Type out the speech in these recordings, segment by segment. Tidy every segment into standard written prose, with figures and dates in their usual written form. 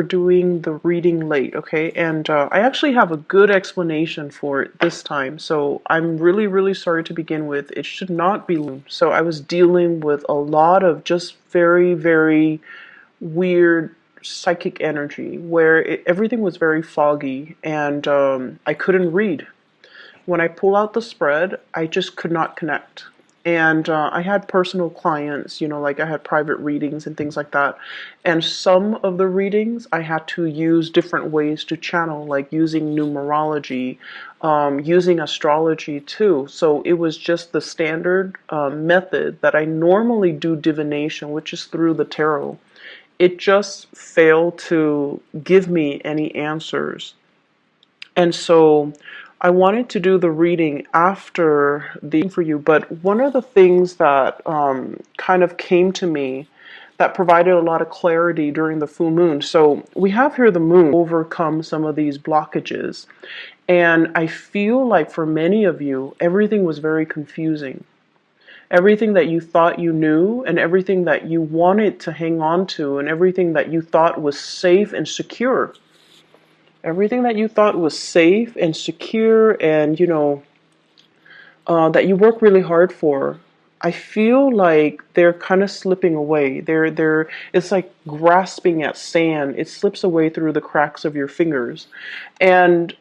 doing the reading late, okay? And I actually have a good explanation for it this time. So I'm really sorry to begin with. It should not be. So I was dealing with a lot of just very weird psychic energy where everything was very foggy, and I couldn't read. When I pull out the spread, I just could not connect. And I had personal clients, like I had private readings and things like that. And some of the readings I had to use different ways to channel, like using numerology, using astrology too. So it was just the standard method that I normally do divination, which is through the tarot. It just failed to give me any answers. And so I wanted to do the reading after the for you, but one of the things that kind of came to me that provided a lot of clarity during the full moon. So we have here the moon overcome some of these blockages. And I feel like for many of you, everything was very confusing. Everything that you thought you knew and everything that you wanted to hang on to and everything that you thought was safe and secure. Everything that you thought was safe and secure and, that you work really hard for, I feel like they're kind of slipping away. It's like grasping at sand. It slips away through the cracks of your fingers. And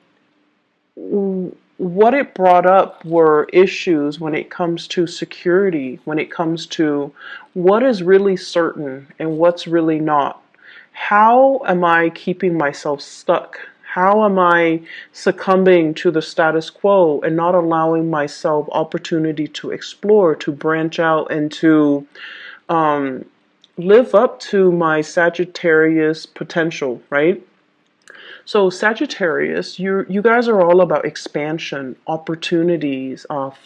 what it brought up were issues when it comes to security, when it comes to what is really certain and what's really not. How am I keeping myself stuck? How am I succumbing to the status quo and not allowing myself opportunity to explore, to branch out, and to live up to my Sagittarius potential, right? So Sagittarius, you guys are all about expansion, opportunities,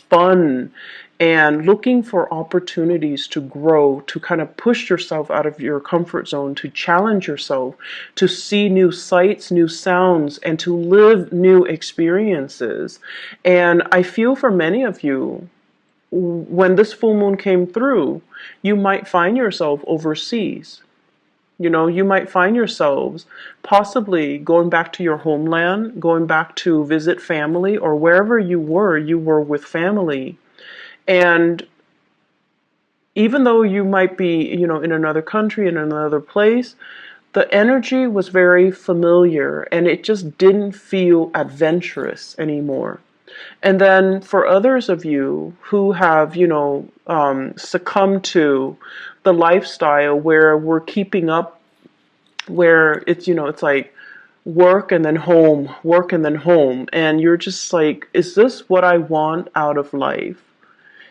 fun, and looking for opportunities to grow, to kind of push yourself out of your comfort zone, to challenge yourself, to see new sights, new sounds, and to live new experiences. And I feel for many of you, when this full moon came through, you might find yourself overseas. You might find yourselves possibly going back to your homeland, going back to visit family, or wherever you were with family. And even though you might be, in another country, in another place, the energy was very familiar and it just didn't feel adventurous anymore. And then for others of you who have, succumbed to the lifestyle where we're keeping up, where it's like work and then home, work and then home. And you're just like, is this what I want out of life?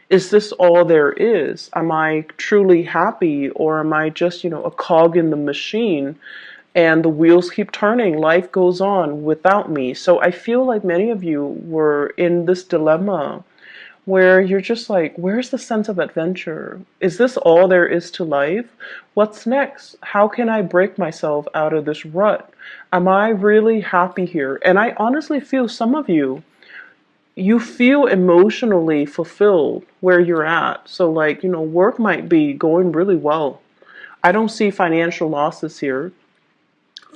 Is this all there is? Am I truly happy, or am I just, a cog in the machine and the wheels keep turning? Life goes on without me. So I feel like many of you were in this dilemma where you're just like, where's the sense of adventure? Is this all there is to life? What's next? How can I break myself out of this rut? Am I really happy here? And I honestly feel some of you feel emotionally fulfilled where you're at. So like, work might be going really well. I don't see financial losses here.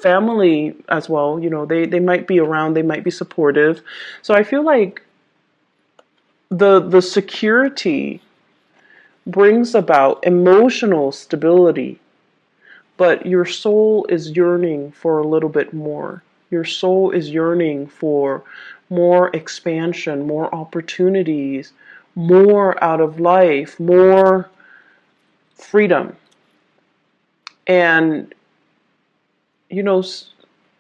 Family as well, they might be around, they might be supportive. So I feel like the security brings about emotional stability, but your soul is yearning for a little bit more. Your soul is yearning for more expansion, more opportunities, more out of life, more freedom. And,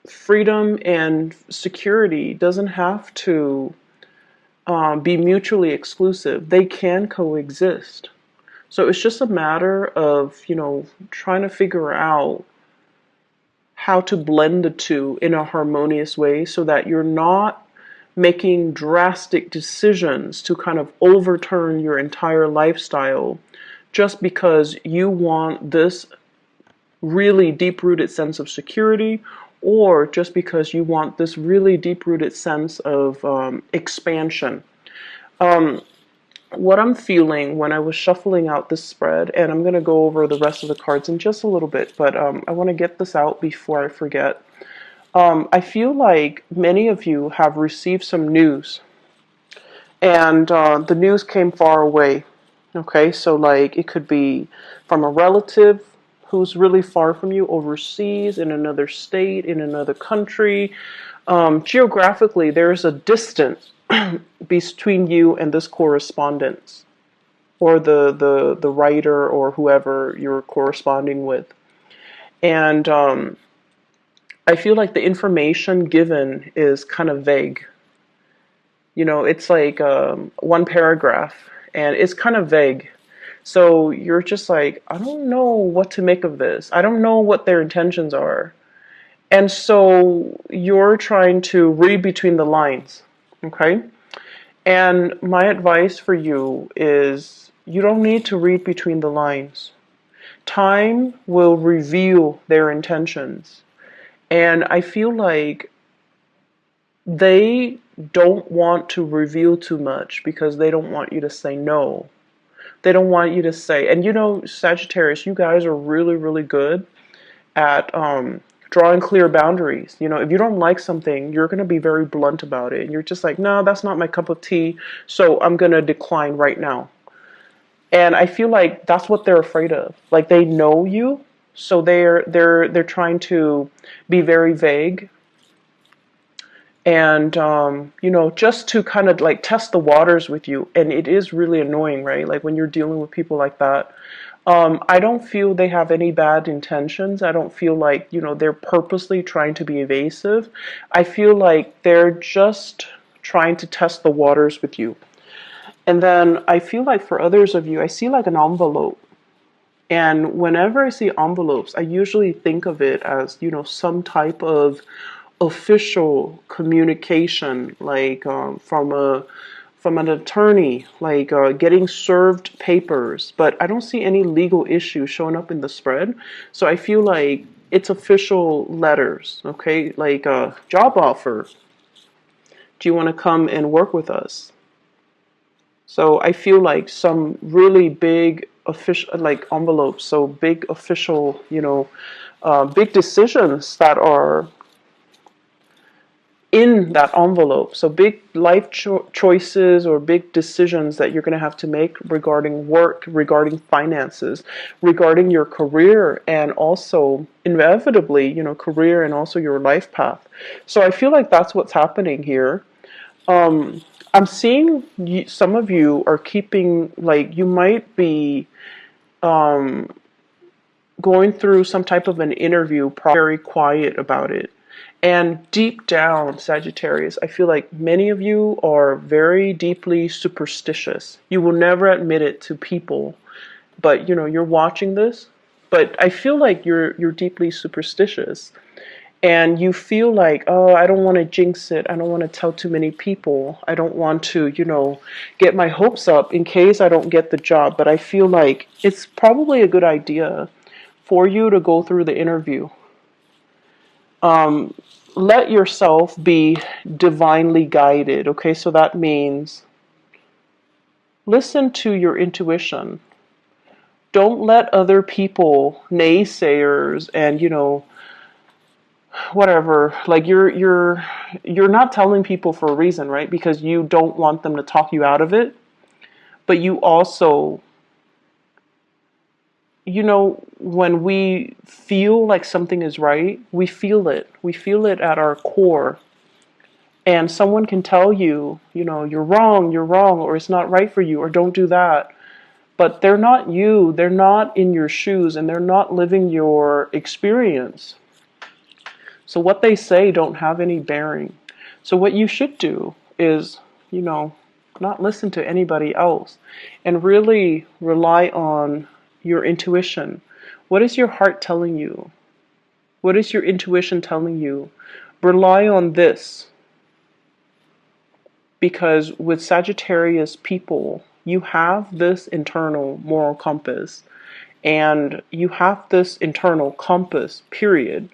freedom and security doesn't have to be mutually exclusive. They can coexist. So it's just a matter of, trying to figure out how to blend the two in a harmonious way so that you're not making drastic decisions to kind of overturn your entire lifestyle just because you want this really deep-rooted sense of security, or just because you want this really deep-rooted sense of expansion. what I'm feeling when I was shuffling out this spread, and I'm going to go over the rest of the cards in just a little bit, but I want to get this out before I forget. I feel like many of you have received some news, and the news came far away. Okay, so like it could be from a relative who's really far from you, overseas, in another state, in another country. Geographically, there's a distance between you and this correspondence, or the writer, or whoever you're corresponding with. And I feel like the information given is kind of vague. You know, it's like one paragraph, and it's kind of vague. So you're just like, I don't know what to make of this. I don't know what their intentions are. And so you're trying to read between the lines, okay? And my advice for you is you don't need to read between the lines. Time will reveal their intentions. And I feel like they don't want to reveal too much because they don't want you to say no. They don't want you to say, and you know, Sagittarius, you guys are really, really good at drawing clear boundaries. You know, if you don't like something, you're going to be very blunt about it. And you're just like, no, that's not my cup of tea, so I'm going to decline right now. And I feel like that's what they're afraid of. Like they know you, so they're trying to be very vague. And you know, just to kind of like test the waters with you. And it is really annoying, right? Like when you're dealing with people like that. I don't feel they have any bad intentions. I don't feel like, you know, they're purposely trying to be evasive. I feel like they're just trying to test the waters with you. And then I feel like for others of you, I see like an envelope. And whenever I see envelopes, I usually think of it as, you know, some type of official communication, like from an attorney, like getting served papers. But I don't see any legal issue showing up in the spread. So I feel like it's official letters, okay? Like a job offer. Do you want to come and work with us? So I feel like some really big official, like envelopes, so big official, you know, big decisions that are in that envelope. So big life choices or big decisions that you're going to have to make regarding work, regarding finances, regarding your career, and also inevitably, you know, career and also your life path. So I feel like that's what's happening here. I'm seeing some of you are keeping, like, you might be going through some type of an interview, very quiet about it. And deep down, Sagittarius, I feel like many of you are very deeply superstitious. You will never admit it to people, but you know, you're watching this, but I feel like you're deeply superstitious. And you feel like, oh, I don't want to jinx it. I don't want to tell too many people. I don't want to, you know, get my hopes up in case I don't get the job. But I feel like it's probably a good idea for you to go through the interview. Let yourself be divinely guided, okay? So that means listen to your intuition. Don't let other people, naysayers, and, you know, whatever, like you're not telling people for a reason, right? Because you don't want them to talk you out of it, but you also, you know, when we feel like something is right, we feel it at our core. And someone can tell you, you know, you're wrong, or it's not right for you, or don't do that, but they're not you, they're not in your shoes, and they're not living your experience. So what they say don't have any bearing. So what you should do is, you know, not listen to anybody else and really rely on your intuition. What is your heart telling you? What is your intuition telling you? Rely on this. Because with Sagittarius people, you have this internal moral compass, and you have this internal compass, period.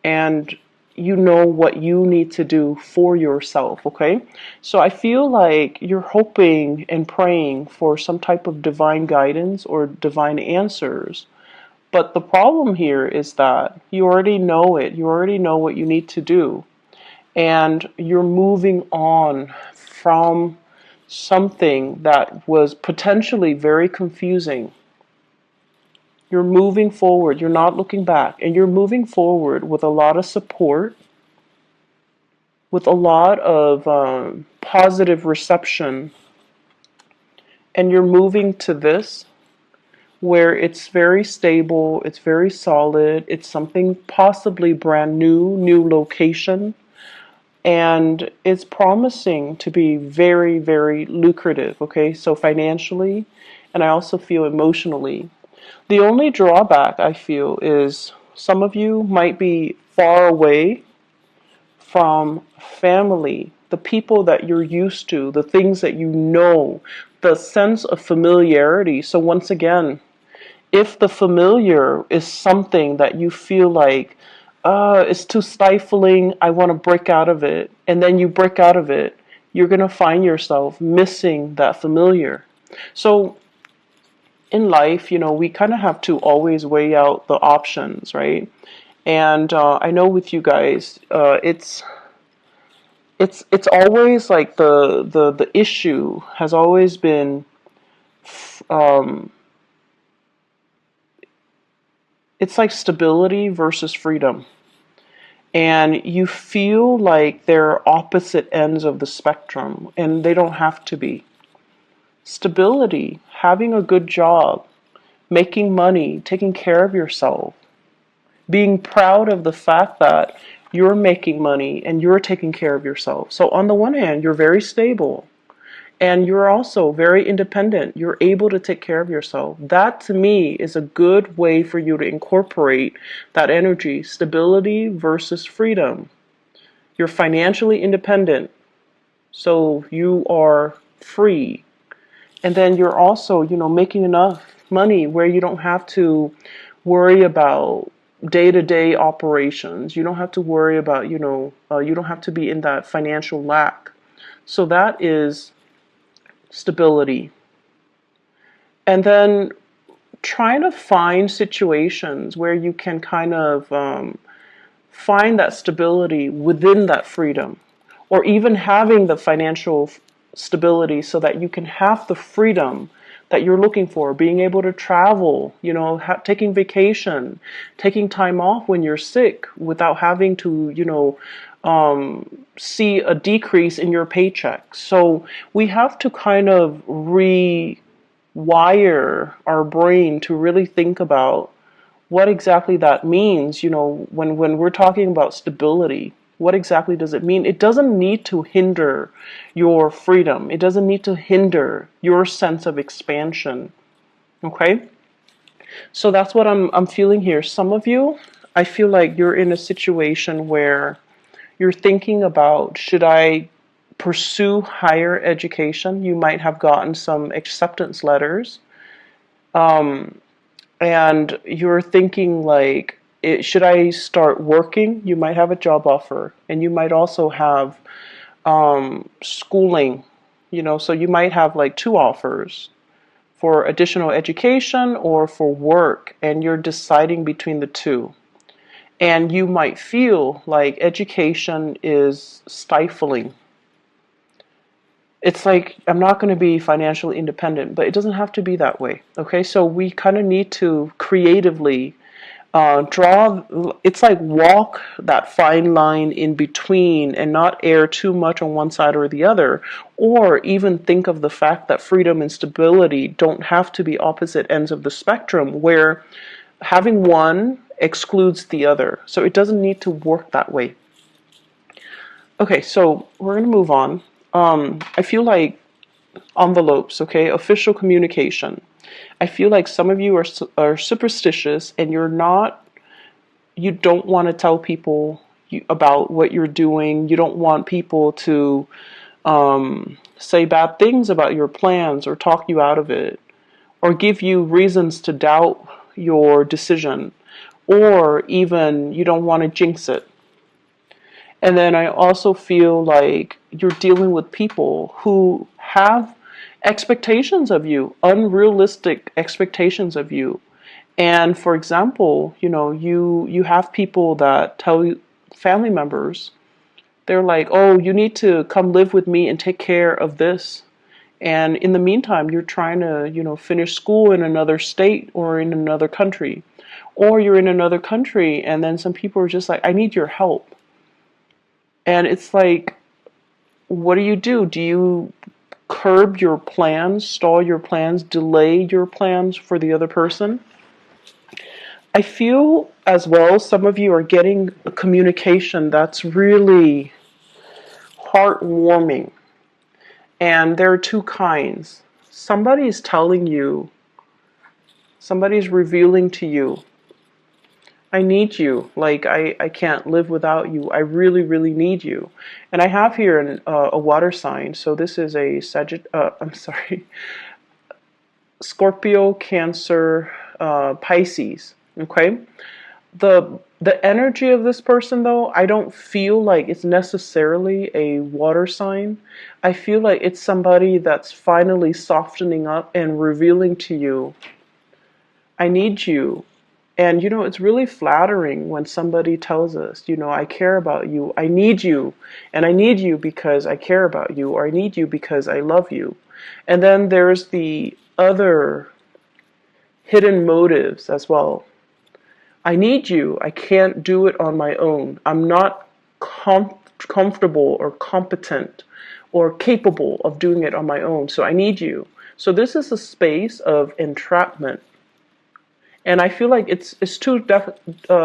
And you know what you need to do for yourself, okay? So I feel like you're hoping and praying for some type of divine guidance or divine answers. But the problem here is that you already know it. You already know what you need to do. And you're moving on from something that was potentially very confusing. You're moving forward. You're not looking back. And you're moving forward with a lot of support, with a lot of positive reception. And you're moving to this where it's very stable, it's very solid, it's something possibly brand new, new location. And it's promising to be very, very lucrative, okay? So financially, and I also feel emotionally. The only drawback I feel is some of you might be far away from family, the people that you're used to, the things that you know, the sense of familiarity. So once again, if the familiar is something that you feel like, it's too stifling, I want to break out of it, and then you break out of it, you're going to find yourself missing that familiar. So in life, we kind of have to always weigh out the options, right? And I know with you guys, it's always like the issue has always been, um, it's like stability versus freedom. And you feel like they're opposite ends of the spectrum, and they don't have to be. Stability, having a good job, making money, taking care of yourself, being proud of the fact that you're making money and you're taking care of yourself. So on the one hand, you're very stable and you're also very independent. You're able to take care of yourself. That to me is a good way for you to incorporate that energy, stability versus freedom. You're financially independent, so you are free. And then you're also, making enough money where you don't have to worry about day-to-day operations. You don't have to worry about, you don't have to be in that financial lack. So that is stability. And then trying to find situations where you can kind of find that stability within that freedom, or even having the financial stability so that you can have the freedom that you're looking for, being able to travel, taking vacation, taking time off when you're sick without having to, see a decrease in your paycheck. So we have to kind of rewire our brain to really think about what exactly that means, when we're talking about stability. What exactly does it mean? It doesn't need to hinder your freedom. It doesn't need to hinder your sense of expansion. Okay? So that's what I'm feeling here. Some of you, I feel like you're in a situation where you're thinking about, should I pursue higher education? You might have gotten some acceptance letters. And you're thinking like, should I start working? You might have a job offer, and you might also have schooling, so you might have like two offers for additional education or for work, and you're deciding between the two. And you might feel like education is stifling. It's like, I'm not going to be financially independent, but it doesn't have to be that way. Okay, so we kind of need to creatively it's like walk that fine line in between and not err too much on one side or the other, or even think of the fact that freedom and stability don't have to be opposite ends of the spectrum where having one excludes the other. So it doesn't need to work that way. Okay, so we're going to move on. I feel like envelopes, okay, official communication. I feel like some of you are superstitious and you don't want to tell people about what you're doing. You don't want people to say bad things about your plans or talk you out of it or give you reasons to doubt your decision, or even you don't want to jinx it. And then I also feel like you're dealing with people who have expectations of you, unrealistic expectations of you. And for example, you have people that tell you, family members, they're like, "Oh, you need to come live with me and take care of this." And in the meantime, you're trying to, finish school in another state or in another country. Or you're in another country and then some people are just like, "I need your help." And it's like, what do you do? Do you curb your plans, stall your plans, delay your plans for the other person? I feel as well some of you are getting a communication that's really heartwarming. And there are two kinds. Somebody's telling you, somebody's revealing to you, "I need you. Like, I can't live without you. I really, really need you." And I have here a water sign. So this is a Scorpio, Cancer, Pisces. Okay? The energy of this person, though, I don't feel like it's necessarily a water sign. I feel like it's somebody that's finally softening up and revealing to you, "I need you." And it's really flattering when somebody tells us, "I care about you, I need you, and I need you because I care about you, or I need you because I love you." And then there's the other hidden motives as well. "I need you. I can't do it on my own. I'm not comfortable or competent or capable of doing it on my own. So I need you." So this is a space of entrapment. And I feel like it's two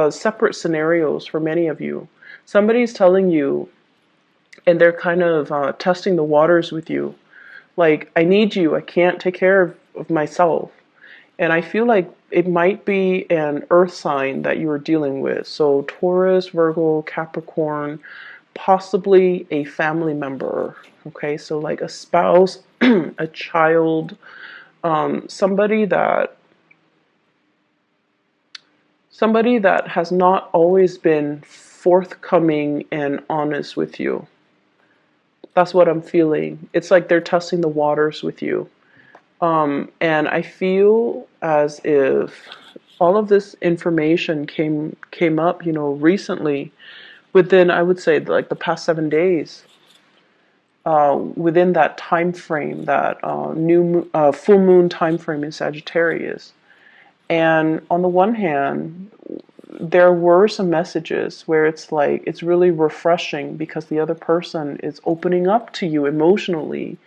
separate scenarios for many of you. Somebody's telling you, and they're kind of testing the waters with you. Like, "I need you. I can't take care of myself." And I feel like it might be an earth sign that you are dealing with. So Taurus, Virgo, Capricorn, possibly a family member. Okay, so like a spouse, a child, somebody that has not always been forthcoming and honest with you. That's what I'm feeling. It's like they're testing the waters with you. And I feel as if all of this information came up, recently, within, I would say, like the past 7 days, within that time frame, that full moon time frame in Sagittarius. And on the one hand, there were some messages where it's like it's really refreshing because the other person is opening up to you emotionally.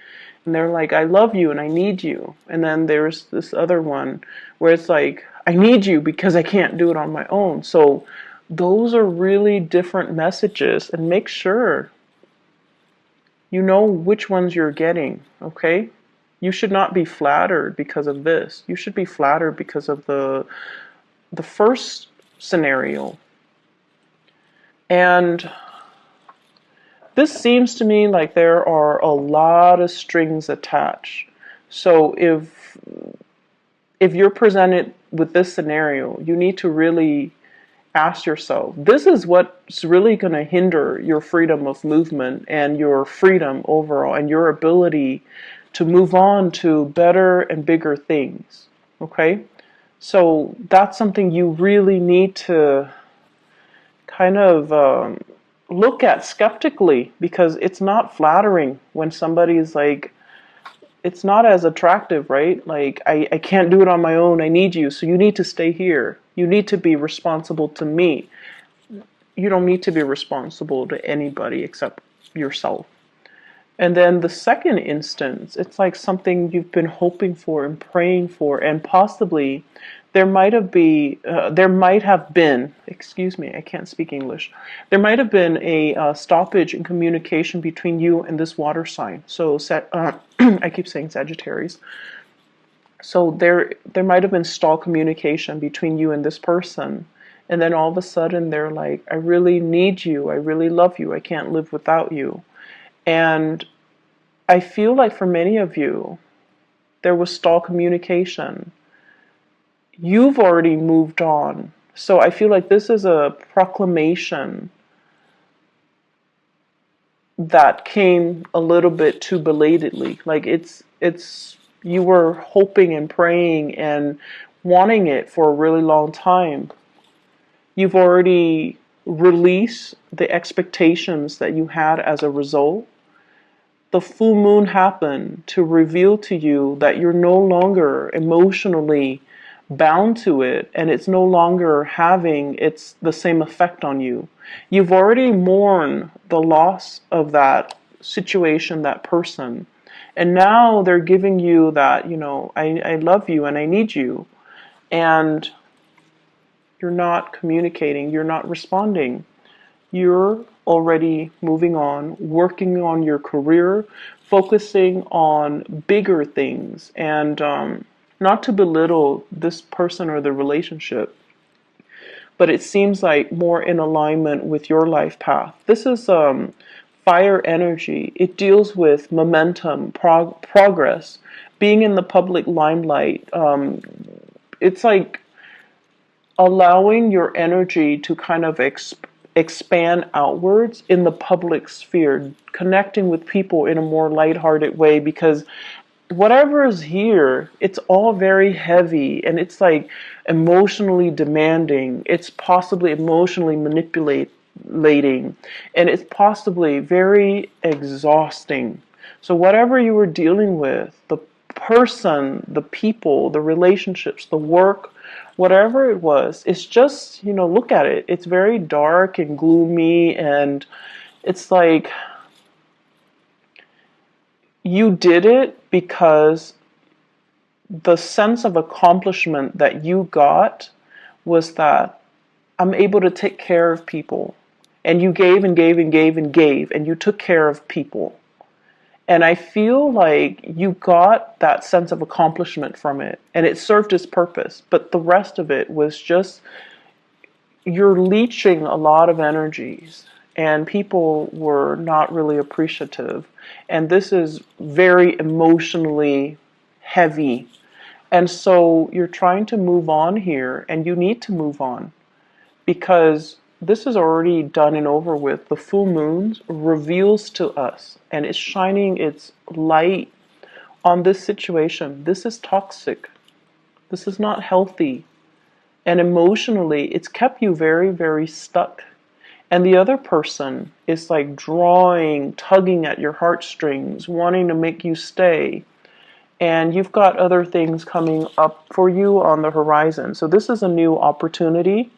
And they're like, "I love you and I need you." And then there's this other one where it's like, "I need you because I can't do it on my own." So those are really different messages, and make sure you know which ones you're getting, okay? You should not be flattered because of this. You should be flattered because of the first scenario. And this seems to me like there are a lot of strings attached. So if you're presented with this scenario, you need to really ask yourself, this is what's really going to hinder your freedom of movement and your freedom overall and your ability to move on to better and bigger things. Okay? So that's something you really need to kind of look at skeptically, because it's not flattering when somebody's like, it's not as attractive, right? Like, I can't do it on my own. I need you. So you need to stay here. You need to be responsible to me. You don't need to be responsible to anybody except yourself. And then the second instance, it's like something you've been hoping for and praying for, and possibly there might have been, excuse me, I can't speak English. There might have been a stoppage in communication between you and this water sign. So I keep saying Sagittarius. So there might have been stalled communication between you and this person. And then all of a sudden they're like, "I really need you. I really love you. I can't live without you." And I feel like for many of you, there was stalled communication. You've already moved on. So I feel like this is a proclamation that came a little bit too belatedly. Like you were hoping and praying and wanting it for a really long time. You've already released the expectations that you had as a result. The full moon happened to reveal to you that you're no longer emotionally bound to it, and it's no longer having the same effect on you. You've already mourned the loss of that situation, that person, and now they're giving you that, I love you and I need you, and you're not communicating, you're not responding. You're already moving on, working on your career, focusing on bigger things, and not to belittle this person or the relationship, but it seems like more in alignment with your life path. This is fire energy. It deals with momentum, progress, being in the public limelight. It's like allowing your energy to kind of expand outwards in the public sphere, connecting with people in a more lighthearted way, because whatever is here, it's all very heavy, and it's like emotionally demanding. It's possibly emotionally manipulating, and it's possibly very exhausting. So whatever you were dealing with, the person, the people, the relationships, the work, whatever it was, it's just, look at it. It's very dark and gloomy, and it's like you did it because the sense of accomplishment that you got was that I'm able to take care of people. And you gave and gave and gave and gave, and you took care of people. And I feel like you got that sense of accomplishment from it, and it served its purpose. But the rest of it was just, you're leeching a lot of energies, and people were not really appreciative. And this is very emotionally heavy. And so you're trying to move on here, and you need to move on, because this is already done and over with. The full moon reveals to us, and it's shining its light on this situation. This is toxic. This is not healthy. And emotionally, it's kept you very, very stuck. And the other person is like drawing, tugging at your heartstrings, wanting to make you stay. And you've got other things coming up for you on the horizon. So this is a new opportunity.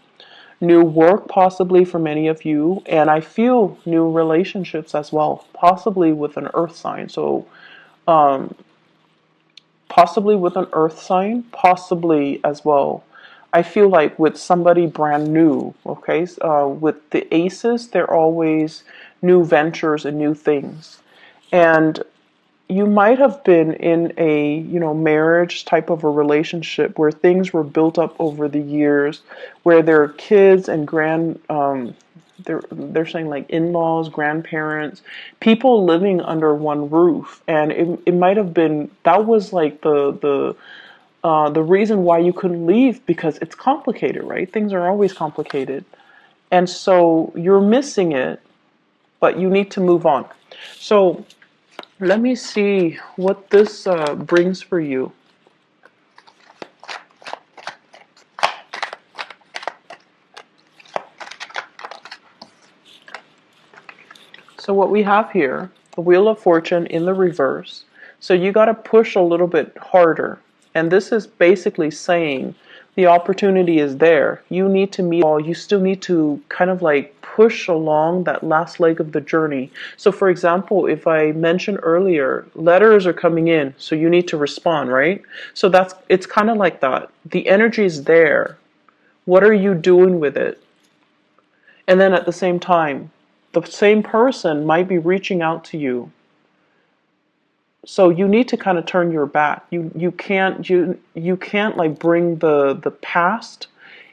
New work possibly for many of you, and I feel new relationships as well, possibly with an earth sign. So possibly with an earth sign, possibly as well, I feel like with somebody brand new. Okay, with the aces, they're always new ventures and new things. And you might have been in a, marriage type of a relationship where things were built up over the years, where there are kids and they're saying like in-laws, grandparents, people living under one roof, and it might have been, that was like the reason why you couldn't leave, because it's complicated, right? Things are always complicated, and so you're missing it, but you need to move on. So let me see what this brings for you. So what we have here, the Wheel of Fortune in the reverse. So you got to push a little bit harder. And this is basically saying the opportunity is there. You need to meet all. You still need to kind of like push along that last leg of the journey. So for example, if I mentioned earlier, letters are coming in, so you need to respond, right? So it's kind of like that. The energy is there. What are you doing with it? And then at the same time, the same person might be reaching out to you. So you need to kind of turn your back. You can't like bring the past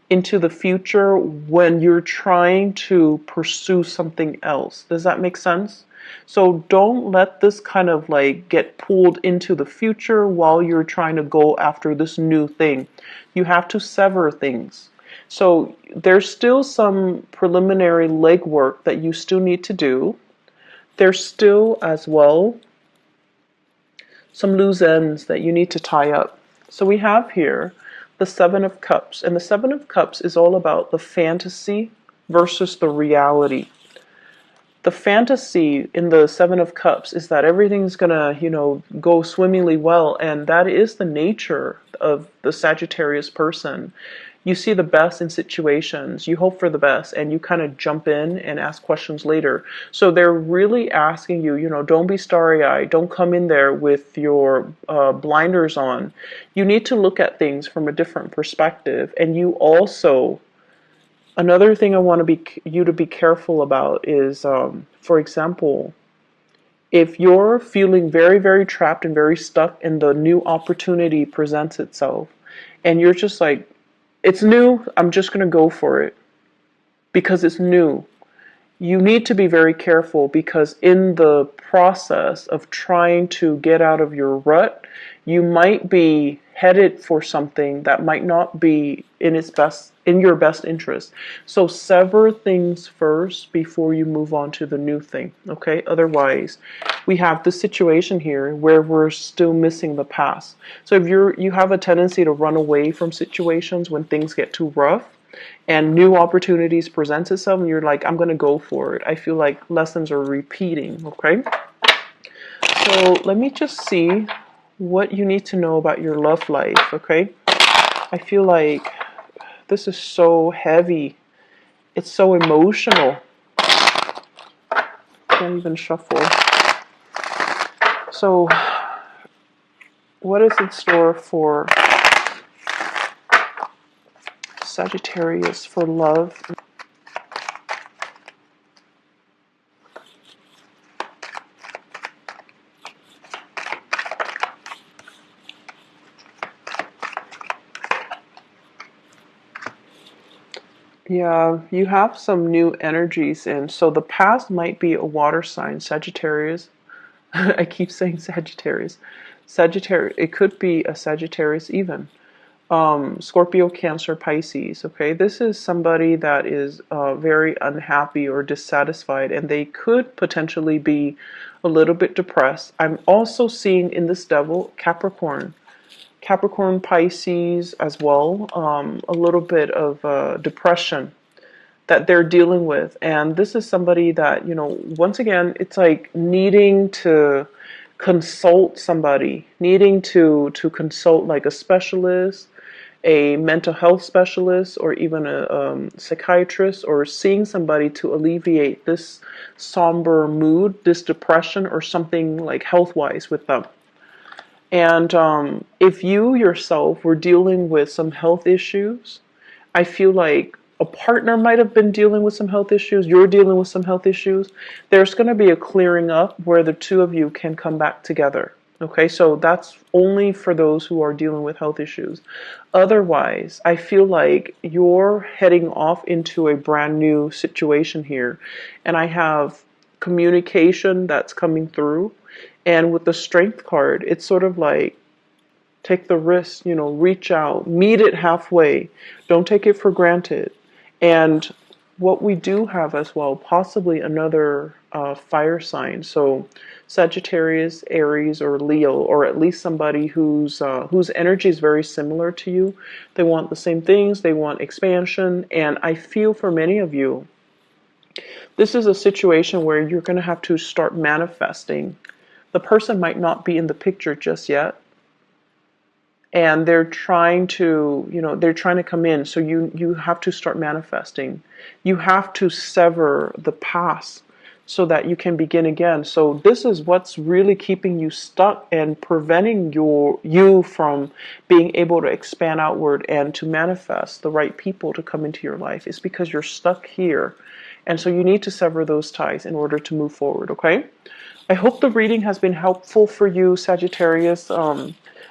into the future when you're trying to pursue something else. Does that make sense? So don't let this kind of like get pulled into the future while you're trying to go after this new thing. You have to sever things. So there's still some preliminary legwork that you still need to do There's still as well some loose ends that you need to tie up. So we have here the Seven of Cups, and the Seven of Cups is all about the fantasy versus the reality. The fantasy in the Seven of Cups is that everything's gonna, go swimmingly well, and that is the nature of the Sagittarius person. You see the best in situations, you hope for the best, and you kind of jump in and ask questions later. So they're really asking you, don't be starry-eyed, don't come in there with your blinders on. You need to look at things from a different perspective, and you also, another thing I want you to be careful about is, for example, if you're feeling very, very trapped and very stuck and the new opportunity presents itself, and you're just like, it's new, I'm just going to go for it because it's new. You need to be very careful, because in the process of trying to get out of your rut, you might be headed for something that might not be in your best interest. So sever things first before you move on to the new thing, okay? Otherwise, we have this situation here where we're still missing the past. So if you have a tendency to run away from situations when things get too rough, and new opportunities present itself, and you're like, I'm going to go for it. I feel like lessons are repeating, okay? So let me just see what you need to know about your love life, okay? I feel like this is so heavy. It's so emotional. Can't even shuffle. So what is in store for Sagittarius for love? Yeah, you have some new energies in. So the past might be a water sign, Sagittarius. I keep saying Sagittarius. Sagittarius, it could be a Sagittarius even. Scorpio, Cancer, Pisces. Okay, this is somebody that is very unhappy or dissatisfied, and they could potentially be a little bit depressed. I'm also seeing in this devil Capricorn. Capricorn, Pisces as well, a little bit of depression that they're dealing with. And this is somebody that, once again, it's like needing to consult somebody, needing to consult like a specialist, a mental health specialist, or even a psychiatrist, or seeing somebody to alleviate this somber mood, this depression, or something like health-wise with them. And if you yourself were dealing with some health issues, I feel like a partner might have been dealing with some health issues, you're dealing with some health issues, there's going to be a clearing up where the two of you can come back together. Okay, so that's only for those who are dealing with health issues. Otherwise, I feel like you're heading off into a brand new situation here. And I have communication that's coming through. And with the Strength card, it's sort of like, take the risk, reach out, meet it halfway. Don't take it for granted. And what we do have as well, possibly another fire sign. So Sagittarius, Aries, or Leo, or at least somebody whose energy is very similar to you. They want the same things. They want expansion. And I feel for many of you, this is a situation where you're going to have to start manifesting. The person might not be in the picture just yet, and they're trying to, they're trying to come in. So you have to start manifesting. You have to sever the past so that you can begin again. So this is what's really keeping you stuck and preventing you from being able to expand outward and to manifest the right people to come into your life. It's because you're stuck here. And so you need to sever those ties in order to move forward, okay? I hope the reading has been helpful for you, Sagittarius.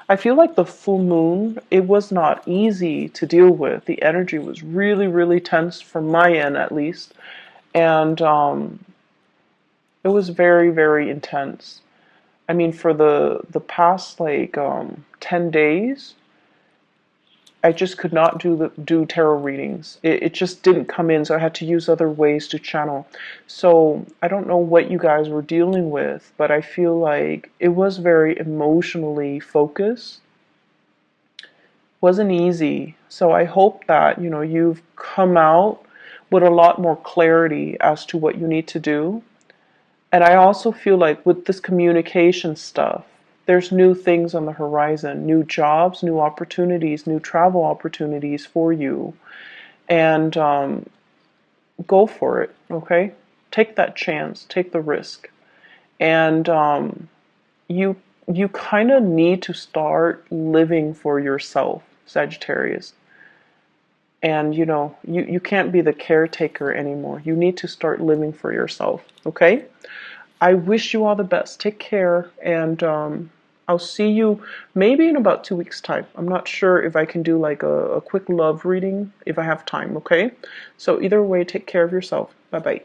I feel like the full moon, it was not easy to deal with. The energy was really, really tense from my end, at least. And it was very, very intense. I mean, for the past, 10 days, I just could not do tarot readings. It just didn't come in, so I had to use other ways to channel. So I don't know what you guys were dealing with, but I feel like it was very emotionally focused. Wasn't easy. So I hope that, you know, you've come out with a lot more clarity as to what you need to do. And I also feel like with this communication stuff, there's new things on the horizon, new jobs, new opportunities, new travel opportunities for you. And go for it, okay? Take that chance, take the risk. And you you kind of need to start living for yourself, Sagittarius. And you know, you can't be the caretaker anymore. You need to start living for yourself, okay? I wish you all the best. Take care, and I'll see you maybe in about 2 weeks' time. I'm not sure if I can do like a quick love reading if I have time, okay? So either way, take care of yourself. Bye-bye.